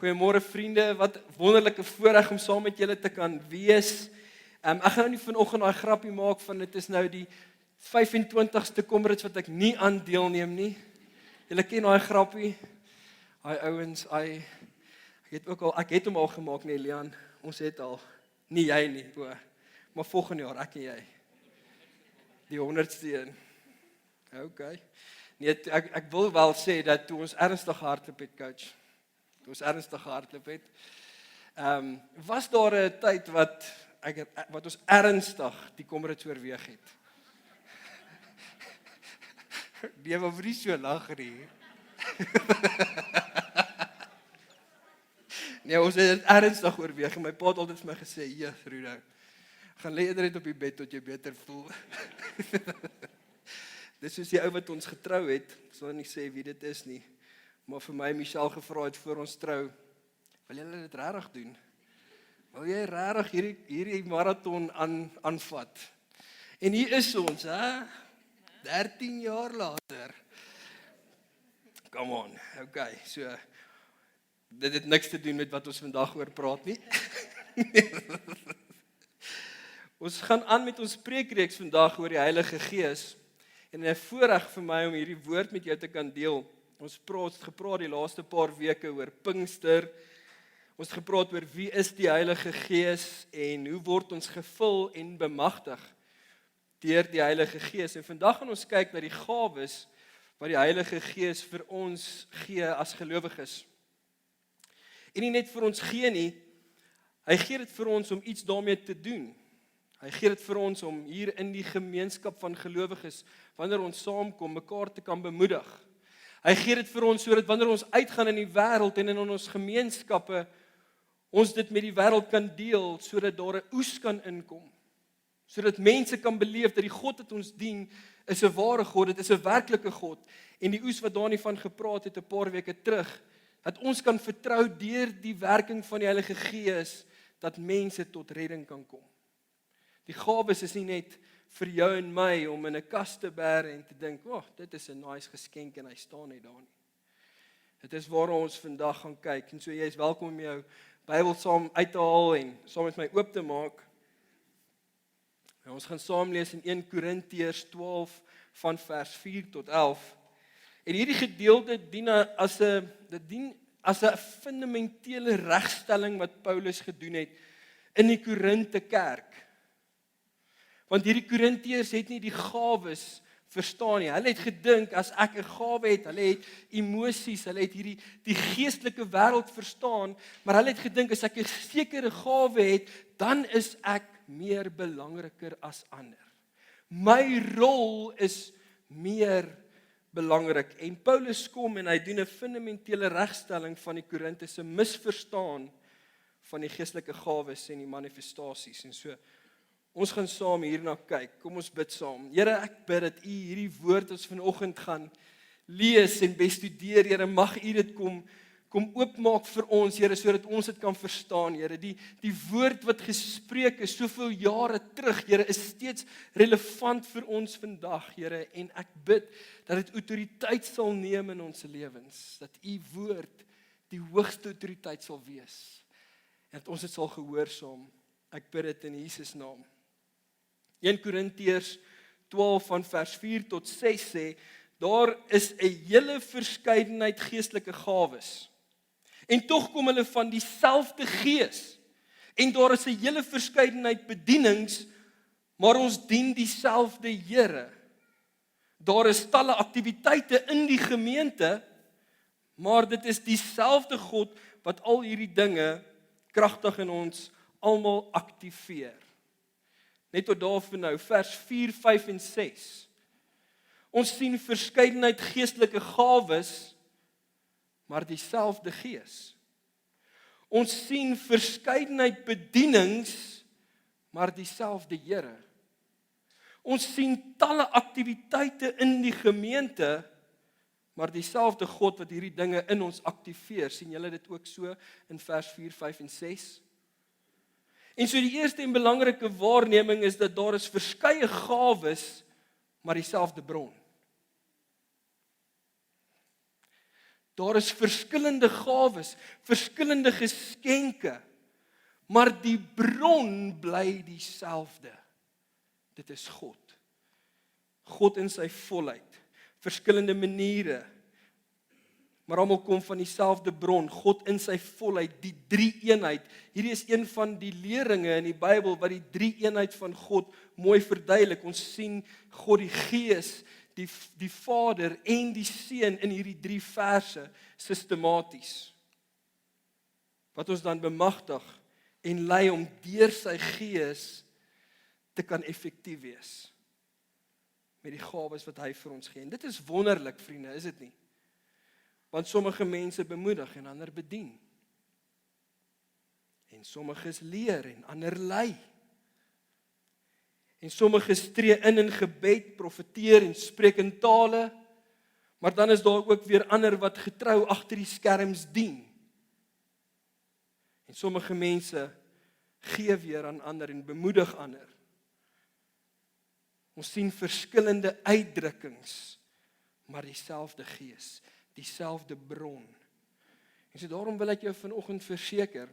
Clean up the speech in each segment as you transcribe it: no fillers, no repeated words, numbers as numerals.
Goeiemôre vriende, wat wonderlike voorreg om saam met julle te kan wees. Ek gaan nou nie vanoggend daai grappie maak van dit is nou die 25ste Comrades wat ek nie aan deelneem nie. Julle ken daai grappie. Daai ouens, ek het hom al gemaak nie, Lian. Ons het al. Nie jy nie, maar volgende jaar ek en jy. Die 100ste een. Okay. Nee, ek wil wel sê dat toe ons ernstig hardloop het, coach. Toe ons ernstig gehardloop het. Was daar 'n tyd wat ons ernstig die Comrades oorweeg het? Die was nie so lag nie. Nee, ons het dit ernstig oorweeg en my pa het altyd vir my gesê, "Ja, Rudo, gaan lê eerder net op die bed tot jy beter voel." Dis soos die ou wat ons getrou het, ek sal nie sê wie dit is nie, maar vir my en Michelle gevra het voor ons trou, wil julle dit regtig doen? Wil jy regtig hierdie marathon aanvat? En hier is ons, 13 jaar later. Come on, okay, so, dit het niks te doen met wat ons vandag oor praat nie. Ons gaan aan met ons preekreeks vandag oor die Heilige Gees, en 'n voorreg vir my om hierdie woord met jou te kan deel. Ons het gepraat die laaste paar weke oor Pinkster. Ons het gepraat oor wie is die Heilige Gees en hoe word ons gevul en bemagtig deur die Heilige Gees. En vandag gaan ons kyk na die gawes wat die Heilige Gees vir ons gee as gelowiges. En nie net vir ons gee nie, hy gee dit vir ons om iets daarmee te doen. Hy gee dit vir ons om hier in die gemeenskap van gelowiges, wanneer ons saamkom, mekaar te kan bemoedig. Hy gee dit vir ons sodat wanneer ons uitgaan in die wêreld en in ons gemeenskappe, ons dit met die wêreld kan deel, sodat daar 'n oes kan inkom. Sodat mense kan beleef dat die God wat ons dien, is 'n ware God, dit is 'n werklike God. En die oes wat Dani van gepraat het 'n paar weke terug, dat ons kan vertrou deur die werking van die Heilige Gees, dat mense tot redding kan kom. Die gawes is nie net vir jou en my om in 'n kas te bære en te dink, dit is 'n nice geskenk en hy staan net daar nie. Dit is waar ons vandag gaan kyk, en so jy is welkom om jou Bybel saam uit te haal en saam met my oop te maak. En ons gaan saam lees in 1 Korintiërs 12 van vers 4 tot 11. En hierdie gedeelte dien as 'n fundamentele regstelling wat Paulus gedoen het in die Korinte kerk. Want hierdie Korintiërs het nie die gawes verstaan nie. Hulle het gedink, as ek 'n gawe het, hulle het emosies, hulle het die geestelike wêreld verstaan, maar hulle het gedink, as ek 'n sekere gawe het, dan is ek meer belangriker as ander. My rol is meer belangrik. En Paulus kom en hy doen 'n fundamentele regstelling van die Korinte se misverstaan van die geestelike gawes en die manifestasies. En so, ons gaan saam hierna kyk. Kom ons bid saam. Here, ek bid dat U hierdie woord ons vanoggend gaan lees en bestudeer. Here, mag U dit kom oopmaak vir ons, Here, sodat ons dit kan verstaan, Here. Die woord wat gespreek is soveel jare terug, Here, is steeds relevant vir ons vandag, Here. En ek bid dat dit autoriteit sal neem in ons lewens. Dat U woord die hoogste autoriteit sal wees. En dat ons dit sal gehoorsaam. Ek bid dit in Jesus naam. 1 Korintiërs 12 van vers 4 tot 6 sê, daar is 'n hele verskeidenheid geestelike gawes. En tog kom hulle van dieselfde Gees. En daar is 'n hele verskeidenheid bedienings, maar ons dien dieselfde Here. Daar is talle aktiwiteite in die gemeente, maar dit is dieselfde God wat al hierdie dinge kragtig in ons almal aktiveer. Net tot daarvoor nou, vers 4, 5 en 6. Ons sien verskeidenheid geestelike gawes, maar dieselfde Gees. Ons sien verskeidenheid bedienings, maar dieselfde Here. Ons sien talle aktiwiteite in die gemeente, maar dieselfde God wat hierdie dinge in ons aktiveer. Sien julle dit ook so in vers 4, 5 en 6? En so die eerste en belangrike waarneming is dat daar is verskeie gawes, maar dieselfde bron. Daar is verskillende gawes, verskillende geskenke, maar die bron bly dieselfde. Dit is God. God in sy volheid, verskillende maniere, maar almal kom van dieselfde bron, God in sy volheid, die drie-eenheid. Hierdie is een van die leringe in die Bybel wat die drie-eenheid van God mooi verduidelik. Ons sien God die Gees, die Vader en die Seun in hierdie 3 verse sistematies. Wat ons dan bemagtig en lei om deur sy Gees te kan effektief wees met die gawes wat hy vir ons gee. En dit is wonderlik, vriende, is dit nie? Want sommige mense bemoedig en ander bedien. En sommiges leer en ander lei. En sommiges tree in gebed, profeteer en spreek in tale, maar dan is daar ook weer ander wat getrou agter die skerms dien. En sommige mense gee weer aan ander en bemoedig ander. Ons sien verskillende uitdrukkings, maar dieselfde Gees, dieselfde bron. En so daarom wil ek jou vanoggend verseker,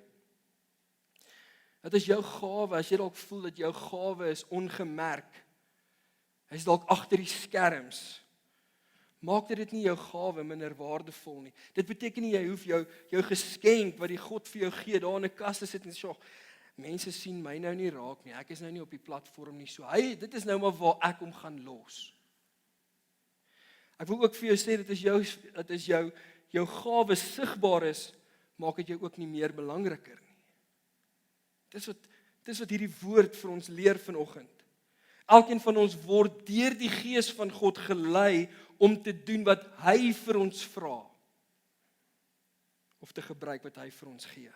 dat as jou gawe, as jy dalk voel dat jou gawe is ongemerk, hy's dalk agter die skerms, maak dit nie jou gawe minder waardevol nie. Dit beteken nie jy hoef jou geskenk wat die God vir jou gee, daar in 'n kas te sit en sê, mense sien my nou nie raak nie, ek is nou nie op die platform nie, so dit is nou maar waar ek hom gaan los. Ek wil ook vir jou sê, dat as jou gawe sigbaar is, maak dit jou ook nie meer belangriker nie. Dis wat hierdie woord vir ons leer vanoggend. Elkeen van ons word deur die Gees van God gelei om te doen wat hy vir ons vra, of te gebruik wat hy vir ons gee.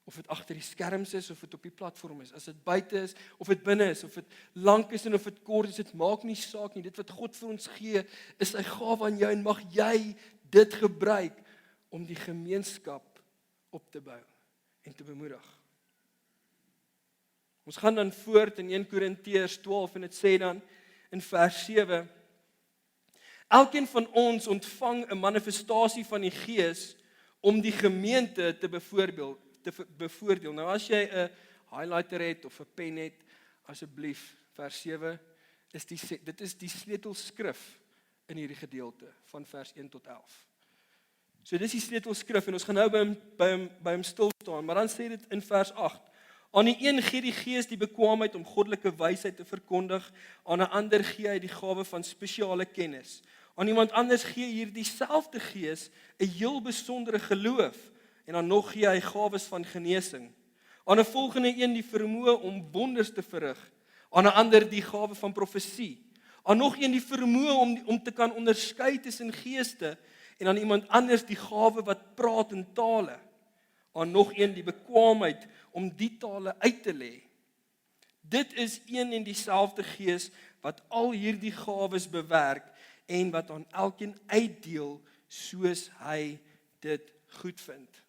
Of dit agter die skerms is, of dit op die platform is, as dit buite is, of dit binne is, of dit lank is en of dit kort is, dit maak nie saak nie. Dit wat God vir ons gee, is sy gawe aan jou en mag jy dit gebruik om die gemeenskap op te bou en te bemoedig. Ons gaan dan voort in 1 Korintiërs 12 en dit sê dan in vers 7, elkeen van ons ontvang 'n manifestasie van die Gees om die gemeente te bevoordeel. Nou as jy 'n highlighter het of 'n pen het, asseblief, vers 7, dit is die sleutelskrif in hierdie gedeelte van vers 1 tot 11. So dis die sleutelskrif en ons gaan nou by hom stil staan, maar dan sê dit in vers 8, aan die een gee die Gees die bekwaamheid om goddelike wysheid te verkondig, aan 'n ander gee hy die gawe van spesiale kennis. Aan iemand anders gee hier dieselfde Gees 'n heel besondere geloof, en dan nog gee hy gawes van genesing. Aan 'n volgende een die vermoë om wonders te verrig, aan 'n ander die gawe van profesie, aan nog een die vermoë om te kan onderskei tussen geeste, en aan iemand anders die gawe wat praat in tale, aan nog een die bekwaamheid om die tale uit te lê. Dit is een en dieselfde Gees wat al hierdie gawes bewerk en wat aan elkeen uitdeel soos hy dit goedvind.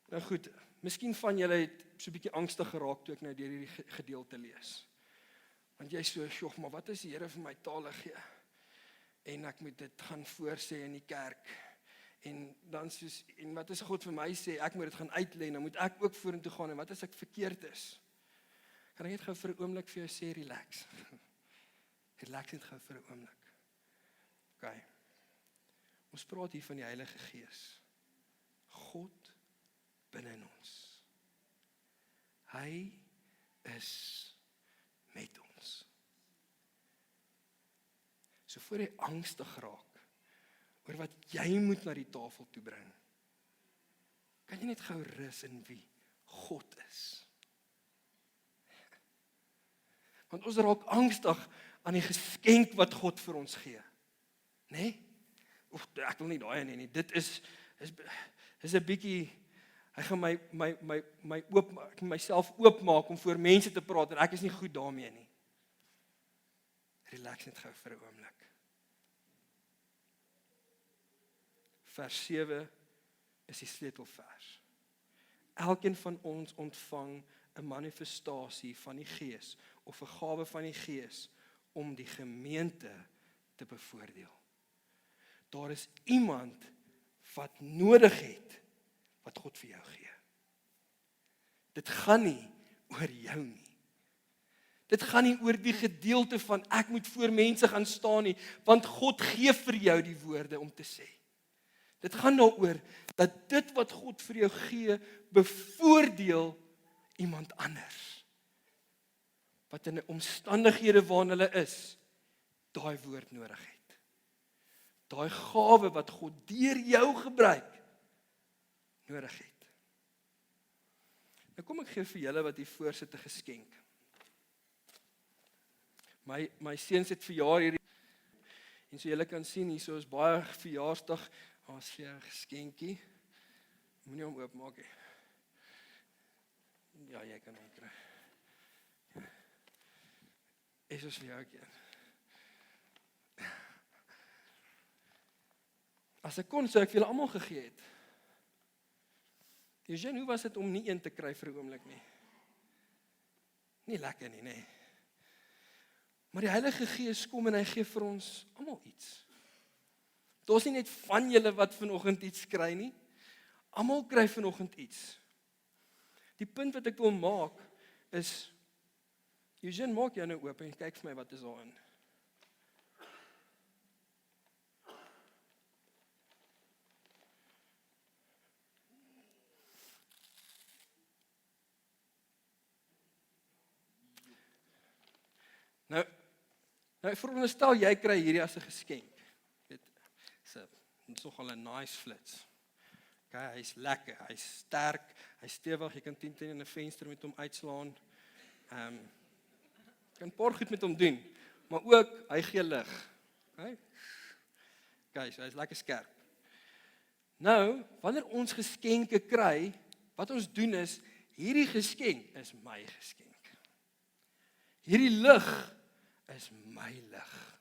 Nou goed, miskien van julle het so 'n bietjie angstig geraak toe ek nou deur hierdie gedeelte lees. Want jy so, "Sjoe, maar wat as die Here vir my tale gee? En ek moet dit gaan voorsê in die kerk. En dan en wat as God vir my sê, ek moet dit gaan uitlê, dan moet ek ook vorentoe gaan, en wat as ek verkeerd is?" Kan ek net gou vir 'n oomblik vir jou sê, relax. Relax net gou vir 'n oomblik. Okay. Ons praat hier van die Heilige Gees. God binne in ons. Hy is met ons. So voor jy angstig raak oor wat jy moet na die tafel toe bring, kan jy net gou rus in wie God is. Want ons raak angstig aan die geskenk wat God vir ons gee. Né? Ek wil nie daai nie. Dit is 'n bietjie, hy gaan myself oopmaak om voor mense te praat en ek is nie goed daarmee nie. Relax net gou vir 'n oomblik. Vers 7 is die sleutelvers. Elkeen van ons ontvang 'n manifestasie van die Gees of 'n gawe van die Gees om die gemeente te bevoordeel. daar is iemand wat nodig het wat God vir jou gee. Dit gaan nie oor jou nie. Dit gaan nie oor die gedeelte van ek moet voor mense gaan staan nie, want God gee vir jou die woorde om te sê. Dit gaan daaroor dat dit wat God vir jou gee, bevoordeel iemand anders. Wat in 'n omstandighede waarin hulle is, daai woord nodig het. Daai gawe wat God deur jou gebruik, nodig het. Nou kom ek gee vir julle wat hier voor sit 'n geskenk. My seuns het verjaar hierdie, en so julle kan sien, hierso is baie verjaarsdag, as vir 'n geskenkie, moenie hom oopmaak nie. Ja, jy kan hom kry. Is vir jou een. As ek kon, sou ek vir julle almal gegee het. Eugene, hoe was dit om nie een te kry vir 'n oomblik nie? Nie lekker nie, nee. Maar die Heilige Gees kom en hy gee vir ons almal iets. Daar's nie net van julle wat vanoggend iets kry nie. Almal kry vanoggend iets. Die punt wat ek wil maak is, Eugene, maak jou nou oop en kyk vir my wat is daarin. Nou veronderstel jy kry hierdie as 'n geskenk. Dit is nogal 'n nice flits. Okay, hy's lekker, hy's sterk, hy's stewig, jy kan teen in 'n venster met hom uitslaan. Kan 'n paar goed met hom doen, maar ook hy gee lig. Okay, so hy's lekker skerp. Nou, wanneer ons geskenke kry, wat ons doen is, hierdie geskenk is my geskenk. Hierdie lig is my lig.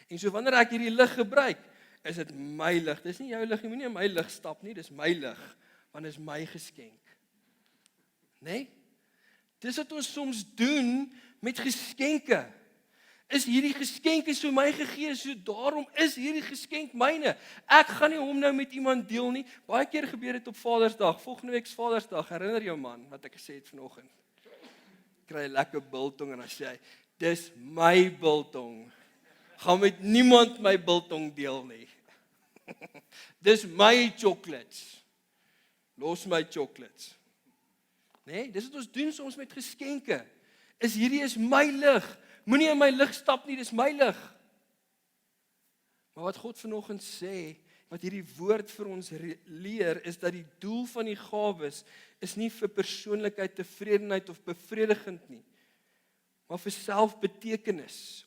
En so wanneer ek hierdie lig gebruik, is dit my lig. Dis nie jou lig nie, moenie in my lig stap nie, dis my lig, want dit is my geskenk. Nee? Dis wat ons soms doen met geskenke. Is hierdie geskenk is vir my gegee, so daarom is hierdie geskenk myne. Ek gaan nie hom nou met iemand deel nie. Baie keer gebeur dit op Vadersdag. Volgende week is Vadersdag. Herinner jou man wat ek gesê het vanoggend. Kry 'n lekker biltong en dan sê hy, dis my biltong. Gaan met niemand my biltong deel nie. Dis my chocolates. Los my chocolates. Nee, dis wat ons doen soms met geskenke. Hierdie is my lig. Moenie in my lig stap nie, dis my lig. Maar wat God vanoggend sê, wat hierdie woord vir ons leer, is dat die doel van die gawes is nie vir persoonlikheid, tevredenheid of bevredigend nie, maar vir selfbetekenis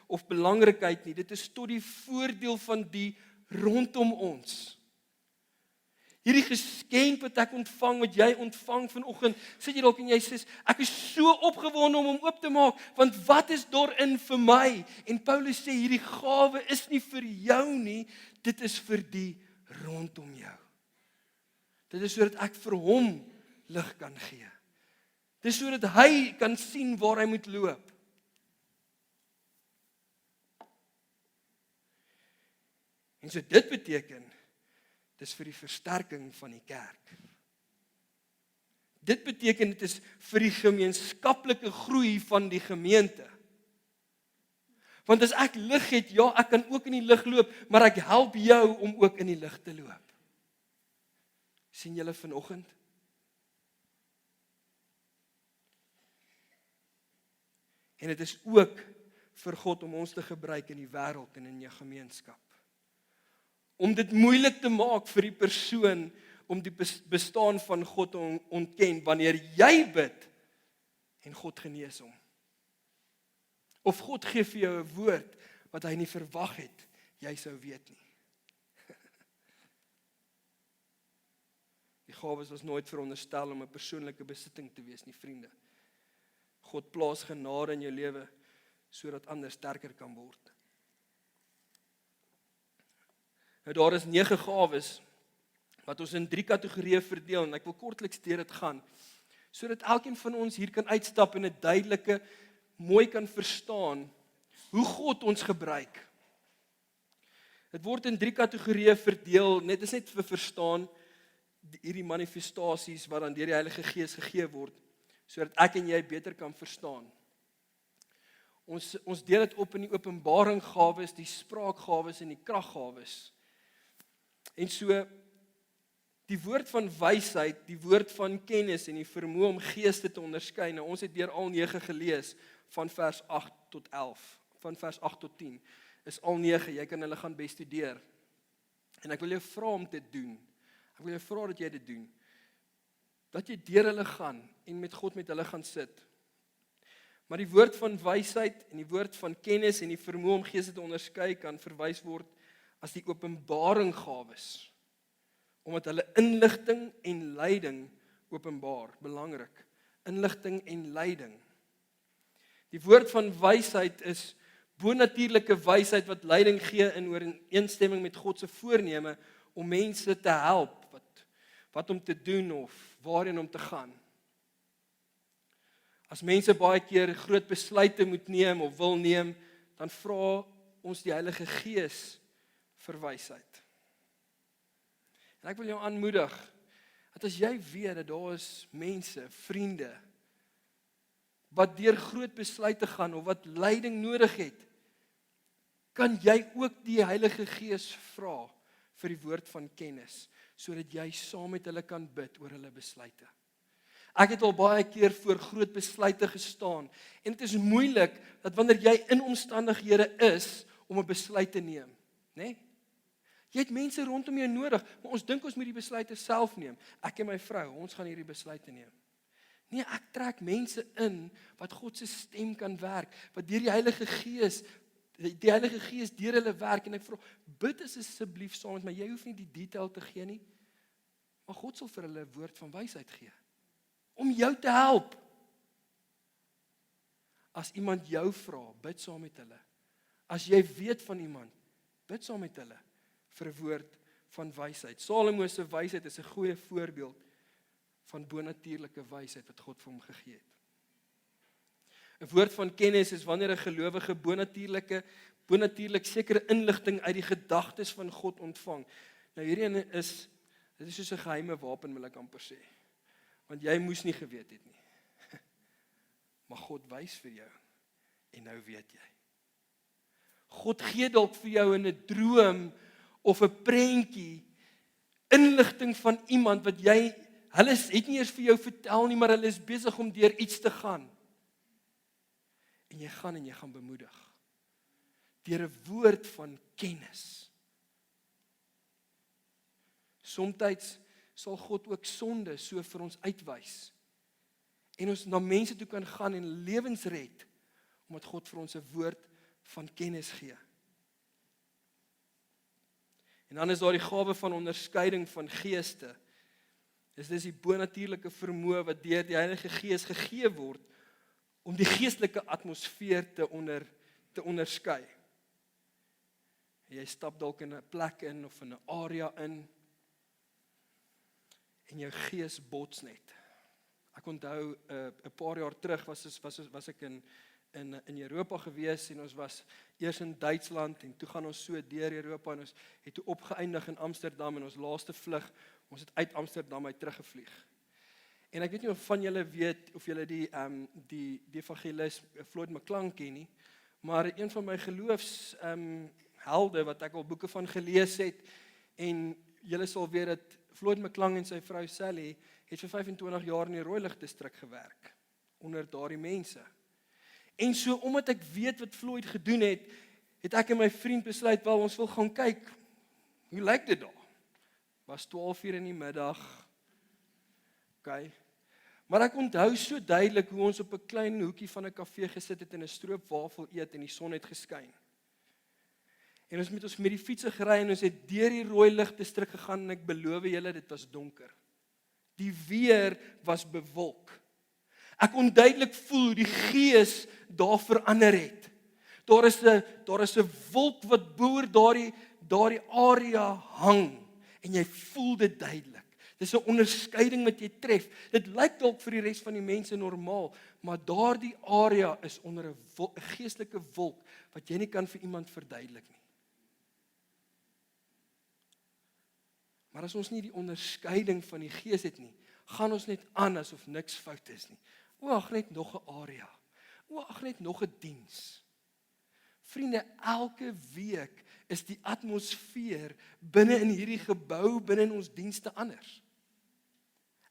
of belangrikheid nie. Dit is tot die voordeel van die rondom ons. Hierdie geskenk wat ek ontvang, wat jy ontvang vanoggend, sit jy dalk en jy sê, ek is so opgewonde om hom oop te maak, want wat is daarin vir my? En Paulus sê, hierdie gawe is nie vir jou nie, dit is vir die rondom jou. Dit is sodat ek vir hom lig kan gee. Dit is sodat hy kan sien waar hy moet loop. En so dit beteken, dis vir die versterking van die kerk. Dit beteken, dit is vir die gemeenskaplike groei van die gemeente. Want as ek lig het, ja, ek kan ook in die lig loop, maar ek help jou om ook in die lig te loop. Sien julle vanoggend? En dit is ook vir God om ons te gebruik in die wêreld en in jou gemeenskap. Om dit moeilik te maak vir die persoon om die bestaan van God te ontken wanneer jy bid en God genees hom. Of God gee vir jou 'n woord wat hy nie verwag het jy sou weet nie. Die gawes was nooit veronderstel om 'n persoonlike besitting te wees nie, vriende. God plaas genade in jou lewe sodat ander sterker kan word. Nou daar is 9 gawes wat ons in 3 kategorieë verdeel en ek wil kortliks deur dit gaan sodat elkeen van ons hier kan uitstap en 'n duidelike, mooi kan verstaan hoe God ons gebruik. Dit word in 3 kategorieë verdeel, is net vir verstaan hierdie manifestasies wat dan deur die Heilige Gees gegee word, sodat ek en jy beter kan verstaan. Ons deel dit op in die openbaringgawes, die spraakgawes en die kraggawes. En so, die woord van wysheid, die woord van kennis en die vermoë om geeste te onderskei. Nou, ons het deur al 9 gelees, van vers 8 tot 11, van vers 8 tot 10, is al 9, jy kan hulle gaan bestudeer. En ek wil jou vra om dit doen. Ek wil jou vra dat jy dit doen. Dat jy deur hulle gaan en met God met hulle gaan sit. Maar die woord van wysheid en die woord van kennis en die vermoë om geeste te onderskei kan verwys word as die openbaringgawes. Omdat hulle inligting en leiding openbaar, belangrik. Inligting en leiding. Die woord van wysheid is bonatuurlike wysheid wat leiding gee in ooreenstemming met God se voorneme om mense te help, wat om te doen of waarheen om te gaan. As mense baie keer groot besluite moet neem of wil neem, dan vra ons die Heilige Gees vir wysheid. En ek wil jou aanmoedig, dat as jy weet dat daar is mense, vriende, wat deur groot besluite gaan, of wat leiding nodig het, kan jy ook die Heilige Gees vra vir die woord van kennis, sodat jy saam met hulle kan bid oor hulle besluite. Ek het al baie keer voor groot besluite gestaan, en dit is moeilik, dat wanneer jy in omstandighede is, om 'n besluit te neem, né? Jy het mense rondom jou nodig, maar ons dink ons moet die besluite self neem. Ek en my vrou, ons gaan hierdie besluite neem. Nee, ek trek mense in, wat God se stem kan werk, wat deur die Heilige Gees deur hulle werk, en ek vra, bid asseblief saam met my, jy hoef nie die detail te gee nie, maar God sal vir hulle 'n woord van wysheid gee, om jou te help. As iemand jou vra, bid saam met hulle. As jy weet van iemand, bid saam met hulle, vir 'n woord van wysheid. Salomo se wysheid is 'n goeie voorbeeld van bonatuurlike wysheid wat God vir hom gegee het. 'n Woord van kennis is wanneer 'n gelowige bonatuurlik sekere inligting uit die gedagtes van God ontvang. Nou hierdie is soos 'n geheime wapen, wil ek amper sê. Want jy moes nie geweet het nie. Maar God wys vir jou en nou weet jy. God gee dalk vir jou in 'n droom of 'n prentjie inligting van iemand wat hulle het nie eers vir jou vertel nie, maar hulle is besig om deur iets te gaan. En jy gaan bemoedig. Deur 'n woord van kennis. Somstyds sal God ook sonde so vir ons uitwys. En ons na mense toe kan gaan en lewens red, omdat God vir ons 'n woord van kennis gee. En dan is daar die gawe van onderskeiding van geeste. Dis die bonatuurlike vermoë wat deur die Heilige Gees gegee word om die geestelike atmosfeer te onderskei. Jy stap dalk in 'n plek in of in 'n area in en jou gees bots net. Ek onthou 'n paar jaar terug was ek in Europa gewees en ons was eers in Duitsland en toe gaan ons so deur Europa en ons het toe opgeëindig in Amsterdam en ons laaste vlug, ons het uit Amsterdam uit teruggevlieg. En ek weet nie of van julle weet of julle die evangelis Floyd McClung ken nie, maar een van my geloofs helde wat ek al boeke van gelees het en julle sal weet dat Floyd McClung en sy vrou Sally het vir 25 jaar in die Rooilig distrik gewerk onder daardie mense. En so omdat ek weet wat Floyd gedoen het, het ek en my vriend besluit, wel ons wil gaan kyk. Hoe lyk dit daar? Was 12:00 in die middag. Okay. Maar ek onthou so duidelik hoe ons op 'n klein hoekie van 'n kafee gesit het en 'n stroopwafel eet en die son het geskyn. En ons met die fietsie gery en ons het deur die Rooilig distrik gegaan en ek beloof julle dit was donker. Die weer was bewolk. Ek kon duidelik voel hoe die gees daar verander het. Daar is 'n wolk wat boor daardie area hang en jy voel dit duidelik. Dis 'n onderskeiding wat jy tref. Dit lyk dalk vir die res van die mense normaal, maar daardie area is onder 'n geestelike wolk wat jy nie kan vir iemand verduidelik nie. Maar as ons nie die onderskeiding van die Gees het nie, gaan ons net aan asof niks fout is nie. Ag, net nog 'n area. Ag, net nog 'n diens. Vriende, elke week is die atmosfeer binne in hierdie gebou, binne in ons dienste anders.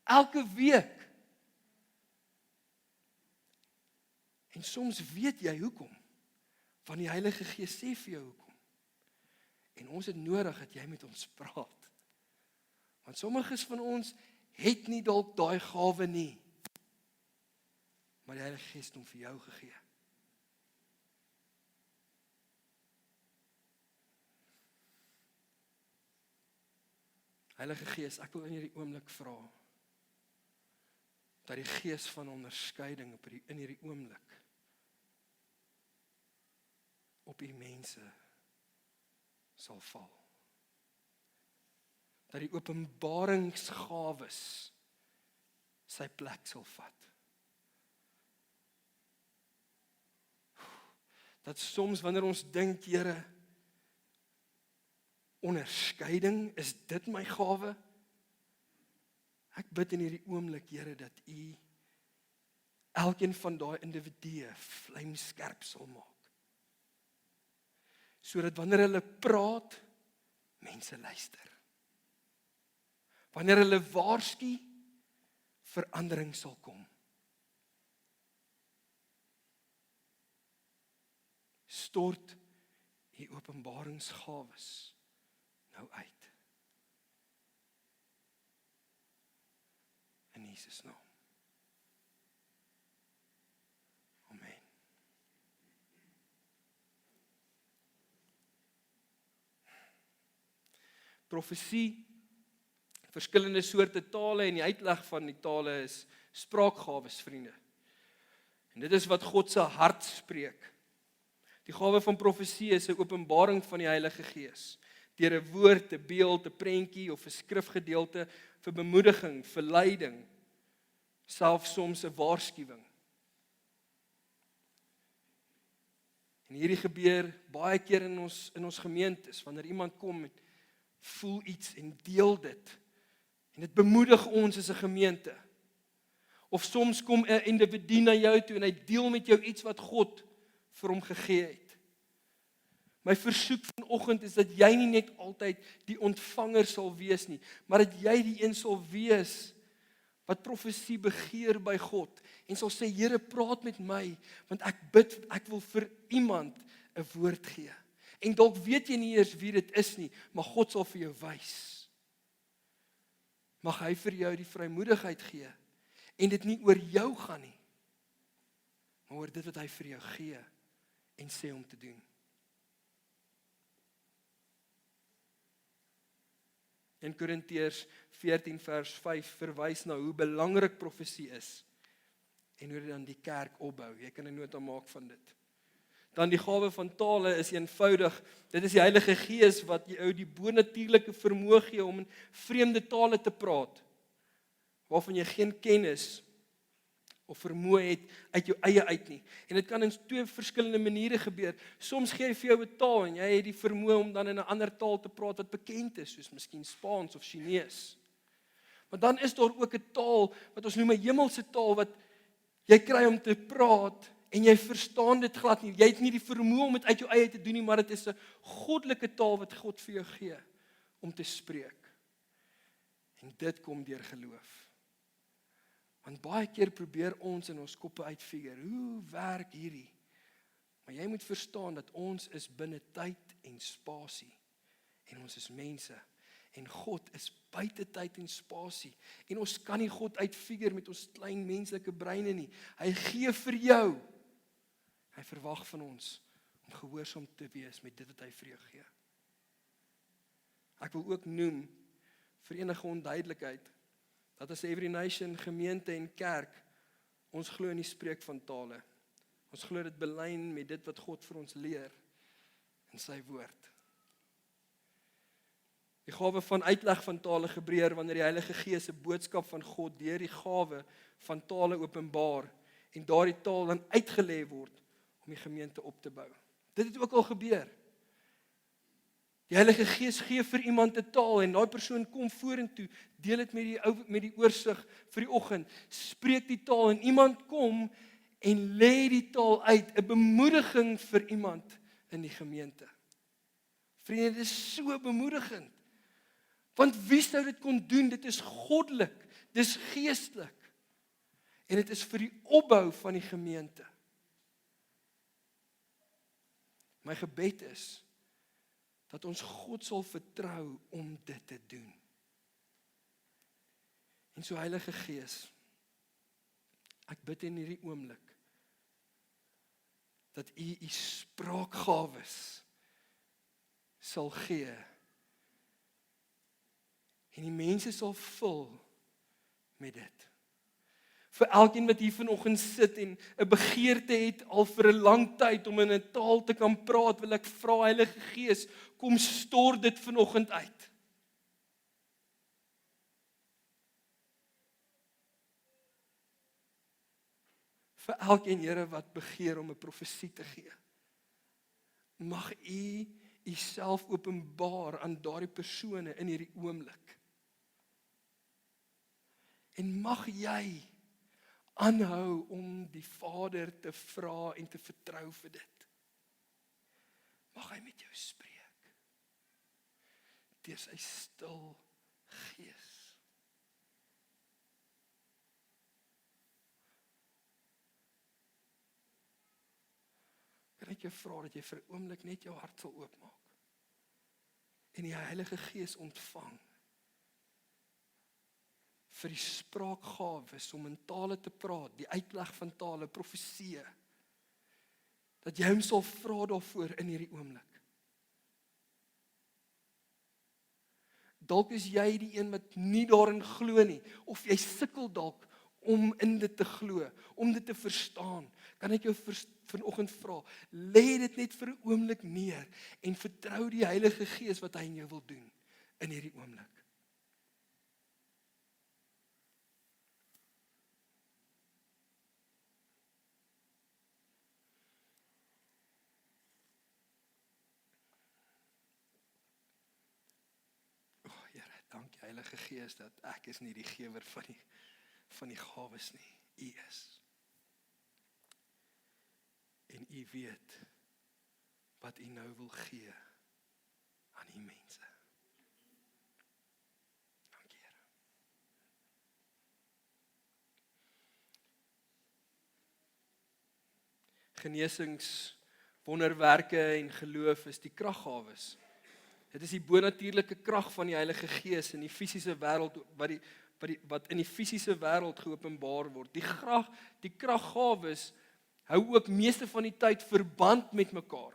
Elke week. En soms weet jy hoekom, want die Heilige Gees sê vir jou hoekom. En ons het nodig dat jy met ons praat. Want sommiges van ons het nie dalk daai gawe nie. Maar die Heilige Gees het hom vir jou gegee. Heilige Gees, ek wil in hierdie oomblik vra dat die gees van onderskeiding in hierdie oomblik op u mense sal val. Dat die openbaringsgawes sy plek sal vat. Dat soms wanneer ons dink, Here, onderskeiding, is dit my gawe? Ek bid in hierdie oomblik, Here, dat u elkeen van daai individue vlamskerp sal maak. Sodat wanneer hulle praat, mense luister. Wanneer hulle waarsku, verandering sal kom. Stort die openbaringsgawes nou uit. In Jesus naam. Amen. Profesie, verskillende soorte tale en die uitleg van die tale is spraakgawes, vriende. En dit is wat God se hart spreek. Die gawe van profesie is 'n openbaring van die Heilige Gees. Deur 'n woord, 'n beeld, 'n prentjie of 'n skrifgedeelte vir bemoediging, vir leiding, selfs soms 'n waarskuwing. En hierdie gebeur baie keer in ons gemeentes, wanneer iemand kom en voel iets en deel dit. En dit bemoedig ons as 'n gemeente. Of soms kom 'n individu na jou toe en hy deel met jou iets wat God vir hom gegee het. My versoek vanoggend is dat jy nie net altyd die ontvanger sal wees nie, maar dat jy die een sal wees wat profesie begeer by God en sal sê, Here, praat met my, want ek bid, ek wil vir iemand 'n woord gee. En dalk weet jy nie eers wie dit is nie, maar God sal vir jou wys. Mag hy vir jou die vrymoedigheid gee en dit nie oor jou gaan nie, maar oor dit wat hy vir jou gee en sê om te doen. 1 Korintiërs 14 vers 5 verwys na hoe belangrik profesie is en hoe dit dan die kerk opbou. Jy kan 'n nota maak van dit. Dan die gawe van tale is eenvoudig. Dit is die Heilige Gees wat jou die bonatuurlike vermoë gee om in vreemde tale te praat, waarvan jy geen kennis of vermoë het uit jou eie uit nie. En dit kan in twee verskillende maniere gebeur. Soms gee hy vir jou 'n taal en jy het die vermoë om dan in 'n ander taal te praat wat bekend is, soos miskien Spaans of Chinees. Maar dan is daar ook 'n taal wat ons noem 'n hemelse taal wat jy kry om te praat en jy verstaan dit glad nie. Jy het nie die vermoë om dit uit jou eie te doen nie, maar dit is 'n goddelike taal wat God vir jou gee om te spreek. En dit kom deur geloof. Want baie keer probeer ons in ons koppe uitfigure, hoe werk hierdie? Maar jy moet verstaan dat ons is binne tyd en spasie. En ons is mense. En God is buite tyd en spasie. En ons kan nie God uitfigure met ons klein menslike breine nie. Hy gee vir jou. Hy verwag van ons om gehoorsaam te wees met dit wat hy vir jou gee. Ek wil ook noem, vir enige onduidelikheid, dat as Every Nation gemeente en kerk, ons glo in die spreek van tale. Ons glo dit belyn met dit wat God vir ons leer in sy woord. Die gawe van uitleg van tale gebeur wanneer die Heilige Gees 'n boodskap van God deur die gawe van tale openbaar en daardie taal dan uitgelê word om die gemeente op te bou. Dit het ook al gebeur. Die Heilige Gees gee vir iemand 'n taal en daai persoon kom vorentoe, deel dit met die oorsig vir die oggend, spreek die taal en iemand kom en lê die taal uit, 'n bemoediging vir iemand in die gemeente. Vriende, dit is so bemoedigend. Want wie sou dit kon doen? Dit is goddelik, dit is geestelik. En dit is vir die opbou van die gemeente. My gebed is dat ons God sal vertrou om dit te doen. En so Heilige Gees, ek bid in hierdie oomblik dat U spraakgawes sal gee en die mense sal vul met dit. Vir elkeen wat hier vanoggend sit en 'n begeerte het al vir 'n lang tyd om in 'n taal te kan praat, wil ek vra Heilige Gees, kom stort dit vanoggend uit. Vir elkeen, Here, wat begeer om 'n profesie te gee, mag U Uself openbaar aan daardie persone in hierdie oomblik. En mag jy aanhou om die Vader te vra en te vertrou vir dit. Mag hy met jou spreek deur sy stil Gees. Kan ek jou vra dat jy vir 'n oomblik net jou hart sal oopmaak en die Heilige Gees ontvang vir die spraakgawes om in tale te praat, die uitleg van tale, profeseë, dat jy hom sal vra daarvoor in hierdie oomblik. Dalk is jy die een wat nie daarin glo nie, of jy sukkel dalk om in dit te glo, om dit te verstaan. Kan ek jou vanoggend vra, lê dit net vir 'n oomblik neer en vertrou die Heilige Gees wat hy in jou wil doen in hierdie oomblik. Dankie Heilige Gees dat ek is nie die gewer van die gawes nie. U is. En U weet wat U nou wil gee aan die mense. Dankie Here. Genesings, wonderwerke en geloof is die kraggawes. Dit is die bonatuurlike krag van die Heilige Gees in die fisiese wêreld wat in die fisiese wêreld geopenbaar word. Die kraggawes hou ook meeste van die tyd verband met mekaar.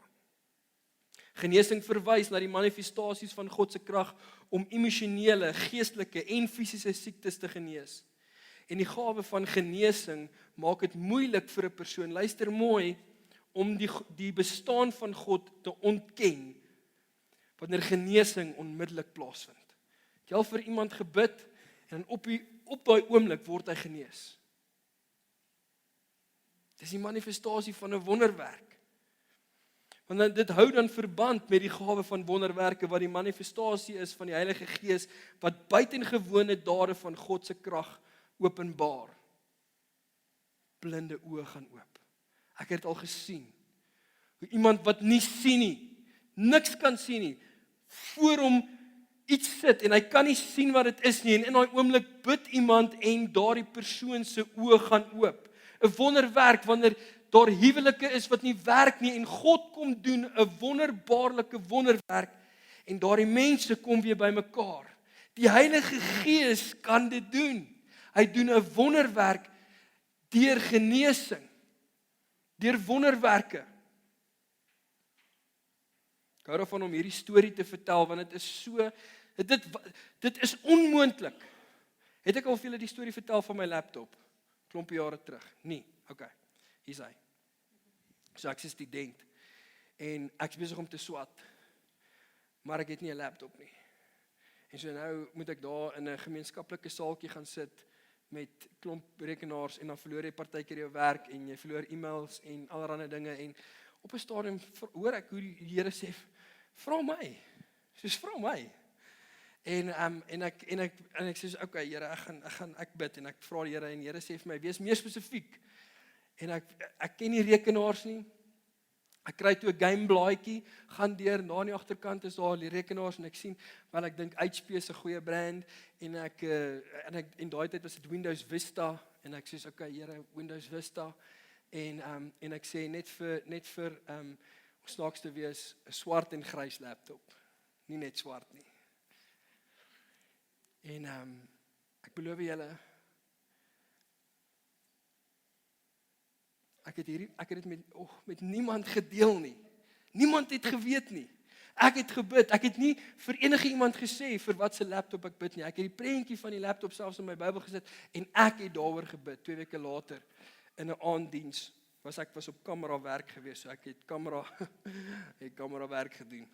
Genesing verwys na die manifestasies van God se krag om emosionele, geestelike en fisiese siektes te genees. En die gawe van genesing maak dit moeilik vir 'n persoon, luister mooi, om die bestaan van God te ontken wanneer genesing onmiddellik plaasvind. Jy al vir iemand gebid en op daai oomblik word hy genees. Dis die manifestasie van 'n wonderwerk. Want dit hou dan verband met die gawe van wonderwerke wat die manifestasie is van die Heilige Gees wat buitengewone dade van God se krag openbaar. Blinde oë gaan oop. Ek het al gesien hoe iemand wat nie sien nie, niks kan sien nie, voor hom iets sit en hy kan nie sien wat dit is nie en in daai oomblik bid iemand en daardie persoon se oë gaan oop. 'n Wonderwerk wanneer daar huwelike is wat nie werk nie en God kom doen 'n wonderbaarlike wonderwerk en daardie mense kom weer bymekaar. Die Heilige Gees kan dit doen. Hy doen 'n wonderwerk deur genesing, deur wonderwerke. Ek hou daarvan om hierdie storie te vertel, want dit is so, dit is onmoontlik. Het ek al vir julle die storie vertel van my laptop? Klompie jare terug. Nee, okay, hier's hy. So ek is 'n student, en ek is besig om te swat, maar ek het nie 'n laptop nie. En so nou moet ek daar in 'n gemeenskaplike saaltjie gaan sit, met klomp rekenaars, en dan verloor jy partykeer jou werk, en jy verloor e-mails, en allerlei dinge, en op 'n stadium hoor ek hoe die Here sê, vra my, Soos vra my. En ek sê, okay, Here, ek bid en ek vra die Here en die Here sê vir my, wees meer spesifiek. En ek ken nie rekenaars nie. Ek kry toe 'n game blaadjie, gaan deur, na aan die agterkant is daar die rekenaars en ek sien, wel ek dink HP is 'n goeie brand en en daai tyd was dit Windows Vista en ek sê, okay, Here, Windows Vista en ek sê net vir om snaaks te wees, 'n swart en grys laptop. Nie net swart nie. En ek beloof julle, ek het dit met niemand gedeel nie. Niemand het geweet nie. Ek het gebid. Ek het nie vir enige iemand gesê vir wat se laptop ek bid nie. Ek het die prentjie van die laptop selfs in my Bybel gesit en ek het daaroor gebid. 2 weke later in 'n aanddiens ek was op kamera werk gewees, so ek het kamera werk gedoen.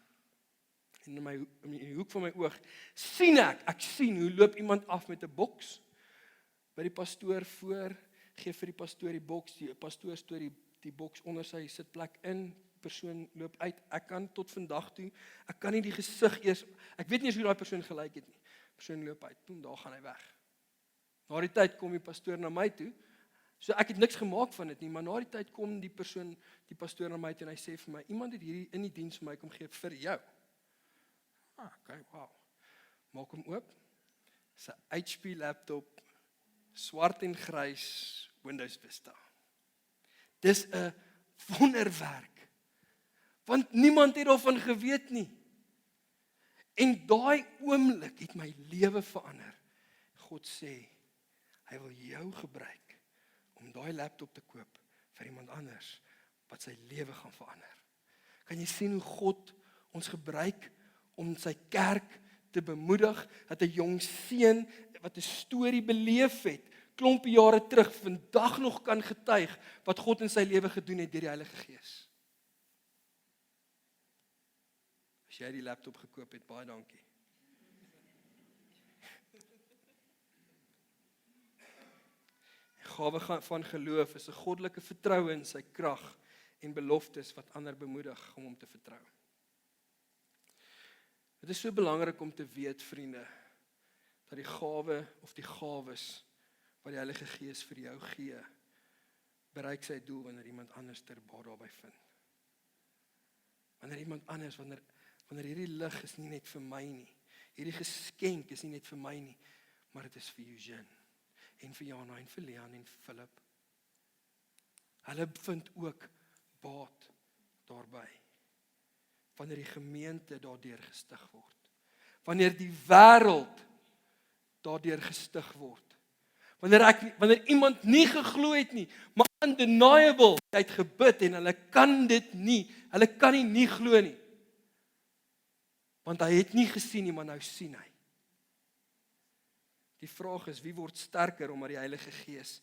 En in die hoek van my oog sien ek sien hoe loop iemand af met 'n boks by die pastoor voor, gee vir die pastoor die boks, die pastoor stoor die boks onder sy sitplek in, persoon loop uit. Ek kan tot vandag toe, ek kan nie die gesig eers, ek weet nie eens hoe daai persoon gelyk het nie. Persoon loop uit, boem, daar gaan hy weg. Na die tyd kom die pastoor na my toe. So ek het niks gemaak van dit nie, maar na die tyd kom die pastoor na my toe en hy sê vir my, iemand het hierdie in die diens vir my kom gee vir jou. Okay, wow. Maak hom oop. Dis 'n HP laptop, swart en grys, Windows Vista. Dis 'n wonderwerk. Want niemand het daarvan geweet nie. En daai oomblik het my lewe verander. God sê, hy wil jou gebruik om daai laptop te koop vir iemand anders wat sy lewe gaan verander. Kan jy sien hoe God ons gebruik om sy kerk te bemoedig, dat 'n jong seun wat 'n storie beleef het, klompie jare terug, vandag nog kan getuig wat God in sy lewe gedoen het deur die Heilige Gees. As jy die laptop gekoop het, baie dankie. Die gawe van geloof is 'n goddelike vertroue in sy krag en beloftes wat ander bemoedig om hom te vertrou. Dit is so belangrik om te weet, vriende, dat die gawe of die gawes wat die Heilige Gees vir jou gee, bereik sy doel wanneer iemand anders ter baat daarby vind. Wanneer iemand anders, wanneer hierdie lig is nie net vir my nie, hierdie geskenk is nie net vir my nie, maar dit is vir Eugene, en vir Jana, en vir Leon, en vir Philip. Hulle vind ook baat daarby. Wanneer die gemeente daardeur gestig word. Wanneer die wêreld daardeur gestig word. Wanneer iemand nie geglo het nie, maar undeniable het gebid en hulle kan nie glo nie. Want hy het nie gesien nie, maar nou sien hy. Die vraag is, wie word sterker omdat die Heilige Gees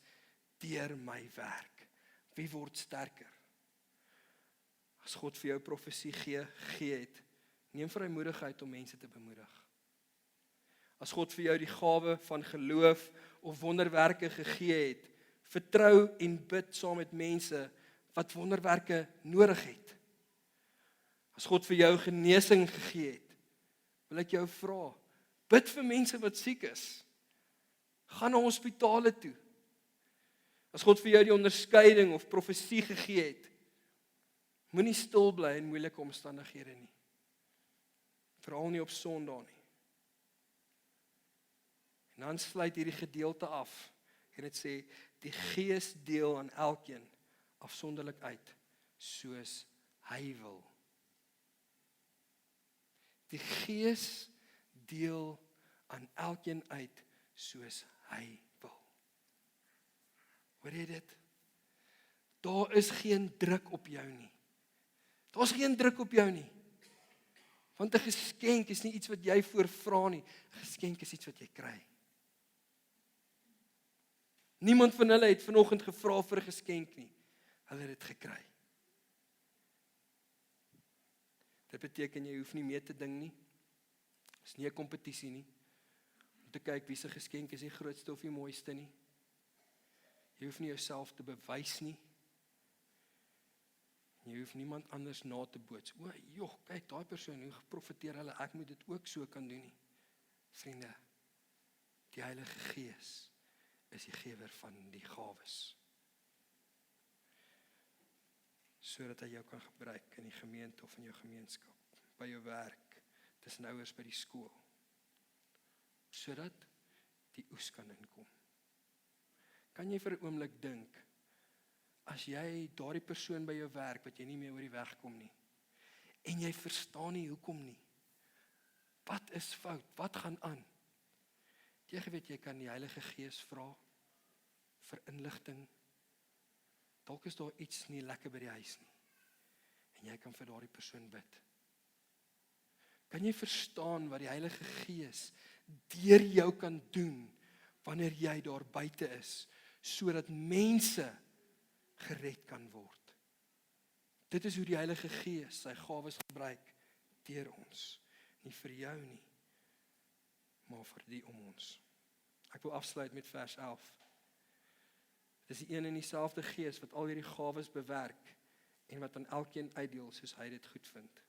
deur my werk? Wie word sterker? As God vir jou profesie gegee het, neem vrymoedigheid om mense te bemoedig. As God vir jou die gawe van geloof of wonderwerke gegee het, vertrou en bid saam met mense wat wonderwerke nodig het. As God vir jou genesing gegee het, wil ek jou vra, bid vir mense wat siek is. Gaan na hospitale toe. As God vir jou die onderskeiding of profesie gegee het, moenie stil bly in moeilike omstandighede nie. Veral nie op Sondag nie. En dan sluit hierdie gedeelte af en dit sê, die Gees deel aan elkeen afsonderlik uit, soos hy wil. Die Gees deel aan elkeen uit, soos hy wil. Hoor jy dit? Daar is geen druk op jou nie. Daar is geen druk op jou nie. Want 'n geskenk is nie iets wat jy voorvra nie. 'n Geskenk is iets wat jy kry. Niemand van hulle het vanoggend gevra vir 'n geskenk nie. Hulle het dit gekry. Dit beteken jy hoef nie meer te ding nie. Dis nie 'n kompetisie nie. Om te kyk wie se geskenk is die grootste of die mooiste nie. Jy hoef nie jouself te bewys nie. En jy hoef niemand anders na te boots. O, joh, kyk, daai persoon, hoe geprofeteer hulle, ek moet dit ook so kan doen nie. Vriende, die Heilige Gees is die gewer van die gawes. Sodat hy jou kan gebruik in die gemeente of in jou gemeenskap, by jou werk, tussen ouers by die skool. Sodat die oes kan inkom. Kan jy vir 'n oomblik dink, as jy daardie persoon by jou werk, wat jy nie meer oor die weg kom nie, en jy verstaan nie hoekom nie, wat is fout, wat gaan aan? Jy weet, jy kan die Heilige Gees vra, vir inligting, dalk is daar iets nie lekker by die huis nie, en jy kan vir daardie persoon bid. Kan jy verstaan wat die Heilige Gees deur jou kan doen, wanneer jy daar buite is, sodat mense gered kan word? Dit is hoe die Heilige Gees sy gawes gebruik deur ons. Nie vir jou nie, maar vir die om ons. Ek wil afsluit met vers 11. Dit is die een en dieselfde Gees wat al hierdie gawes bewerk en wat aan elkeen uitdeel soos hy dit goed vind.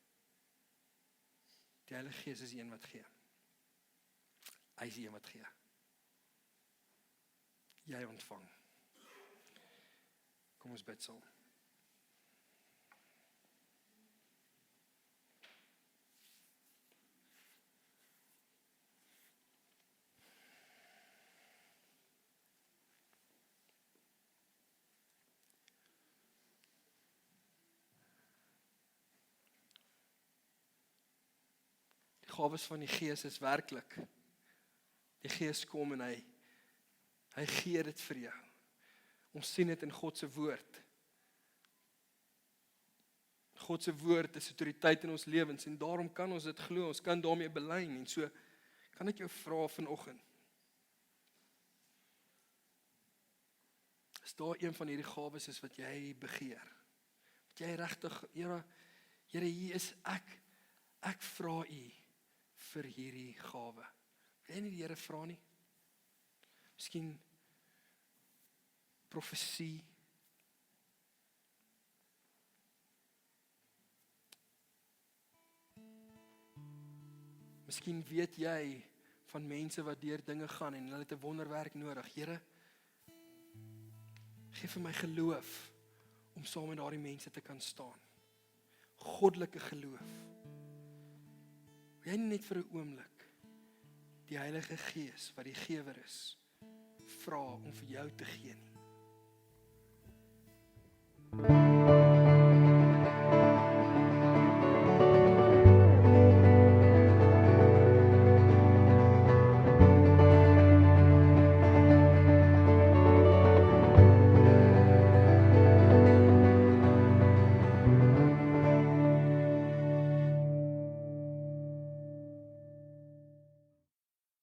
Die Heilige Gees is die een wat gee. Hy is die een wat gee. Jy ontvang. Kom ons bid saam. Die gawes van die Gees is werklik. Die Gees kom en hy gee dit vir jou. Ons sien dit in God se woord. God se woord is autoriteit in ons lewens en daarom kan ons dit glo, ons kan daarmee belyn en so kan ek jou vra vanoggend. Is daar een van hierdie gawes is wat jy begeer? Wat jy regtig, Here, hier is ek vra U vir hierdie gawe. Wil jy nie die Here vra nie? Miskien profesie. Miskien weet jy van mense wat deur dinge gaan en hulle het 'n wonderwerk nodig. Here, gee vir my geloof om saam met daardie mense te kan staan. Goddelike geloof. Wil jy nie net vir 'n oomblik die Heilige Gees wat die gewer is, vra om vir jou te gee nie?